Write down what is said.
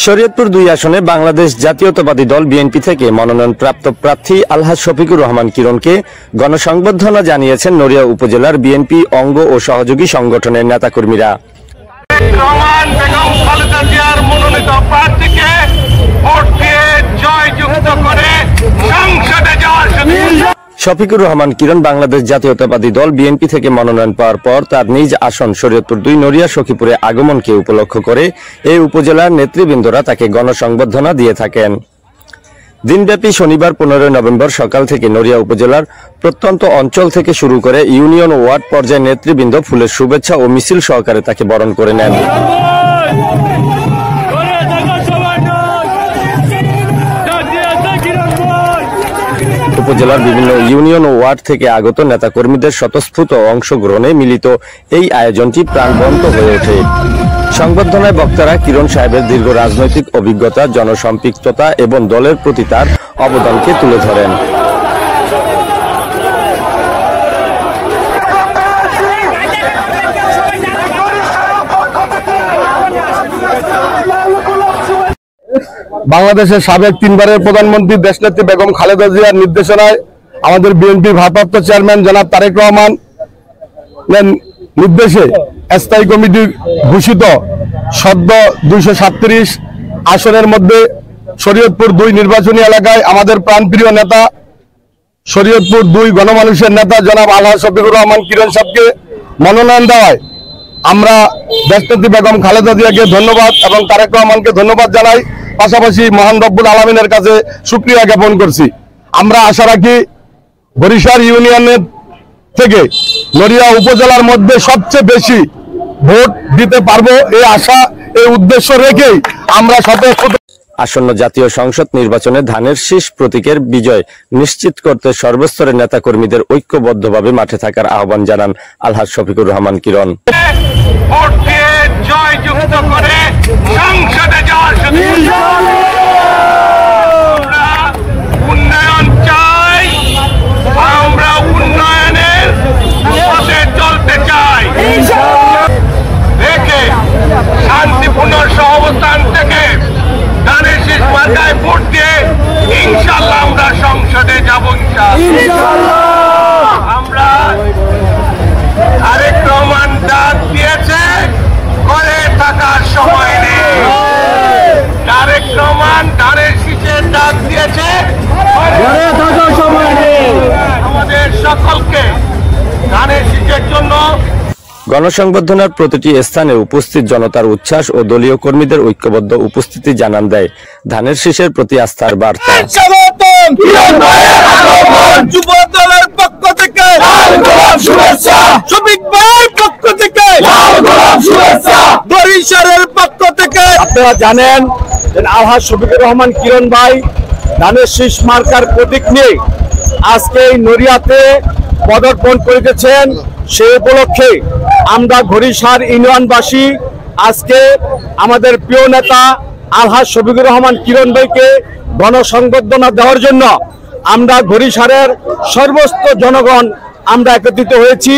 শরীয়তপুর ২ আসনে বাংলাদেশ জাতীয়তাবাদী দল বিএনপি থেকে মনোনয়নপ্রাপ্ত প্রার্থী আলহাজ শফিকুর রহমান কিরণকে গণসংবর্ধনা জানিয়েছেন নড়িয়া উপজেলার বিএনপি অঙ্গ ও সহযোগী সংগঠনের নেতাকর্মীরা। শফিকুর রহমান কিরণ বাংলাদেশ জাতীয়তাবাদী দল বিএনপি থেকে মনোনয়ন পাওয়ার পর তার নিজ আসন শরীয়তপুর ২ নড়িয়া সখীপুরে আগমনকে উপলক্ষ করে এই উপজেলার নেতৃবৃন্দরা তাকে গণসংবর্ধনা দিয়ে থাকেন। দিনব্যাপী শনিবার ১৫ নভেম্বর সকাল থেকে নড়িয়া উপজেলার প্রত্যন্ত অঞ্চল থেকে শুরু করে ইউনিয়ন ও ওয়ার্ড পর্যায়ে নেতৃবৃন্দ ফুলের শুভেচ্ছা ও মিছিল সহকারে তাকে বরণ করে নেন। উপজেলার বিভিন্ন ইউনিয়ন ও ওয়ার্ড থেকে আগত নেতাকর্মীদের স্বতঃস্ফূর্ত অংশগ্রহণে মিলিত এই আয়োজনটি প্রাণবন্ত হয়ে ওঠে। সংবর্ধনায় বক্তারা কিরণ সাহেবের দীর্ঘ রাজনৈতিক অভিজ্ঞতা, জনসম্পৃক্ততা এবং দলের প্রতি তার অবদানকে তুলে ধরেন। বাংলাদেশের সাবেক 3 বারের প্রধানমন্ত্রী দেশনেত্রী বেগম খালেদা জিয়ার নির্দেশনায় আমাদের বিএনপির ভারপ্রাপ্ত চেয়ারম্যান জনাব তারেক রহমান নির্দেশে স্থায়ী কমিটি ঘোষিত সদ্য 237 আসনের মধ্যে শরীয়তপুর 2 নির্বাচনী এলাকায় আমাদের প্রাণপ্রিয় নেতা, শরীয়তপুর 2 গণমানুষের নেতা জনাব আলহাজ শফিকুর রহমান কিরণ সাহেবকে মনোনয়ন দেওয়ায় আমরা দেশনেত্রী বেগম খালেদা জিয়াকে ধন্যবাদ এবং তারেক রহমানকে ধন্যবাদ জানাই। পাশাপাশি মহান রব্বুল আলামিনের কাছে শুকরিয়া জ্ঞাপন করছি। আমরা আশা রাখি বরিশাল ইউনিয়নের থেকে নড়িয়া উপজেলার মধ্যে সবচেয়ে বেশি ভোট দিতে পারবো, এই আশা এই উদ্দেশ্য রেখেই আমরা আসন্ন জাতীয় সংসদ নির্বাচনে ধানের শীষ প্রতীকের বিজয় নিশ্চিত করতে সর্বস্তরের নেতাকর্মীদের ঐক্যবদ্ধভাবে মাঠে থাকার আহ্বান জানান আলহাজ শফিকুর রহমান কিরণ। উন্নয়ন চাই, আমরা উন্নয়নের পথে চলতে চাই। দেখে শান্তিপূর্ণ সহাবস্থান থেকে ধানের শীষ মার্কায় ভোট দিয়ে ইনশাআল্লাহ আমরা সংসদে যাব। আমরা তারেক রহমান ডাক দিয়েছে, করে থাকার সময় নেই। তারেক রহমান ধানের শীষের ডাক দিয়েছে, করে থাকার সময় নেই। আমাদের সকলকে ধানের শীষের জন্য গণসংবর্ধনার প্রতিটি স্থানে উপস্থিত জনতার উচ্ছ্বাস ও দলীয় কর্মীদের ঐক্যবদ্ধ উপস্থিতি জানান দেয় ধানের শীষের প্রতি আস্থার বার্তা। যুবদলের পক্ষ থেকে শুভেচ্ছা, শফিক ভাইয়ের পক্ষ থেকে শুভেচ্ছা, বরিশালের পক্ষ থেকে। আপনারা জানেন আলহাজ শফিকুর রহমান কিরণ ভাই ধানের শীষ মার্কার প্রতীক নিয়ে আজকে এই নড়িয়াতে পদার্পণ করিতেছেন। সেই উপলক্ষে আমরা ঘড়িসার ইউনিয়নবাসী আজকে আমাদের প্রিয় নেতা আলহাজ শফিকুর রহমান কিরণ ভাইকে গণসংবর্ধনা দেওয়ার জন্য আমরা ঘড়িসারের সর্বস্ত জনগণ আমরা একত্রিত হয়েছি।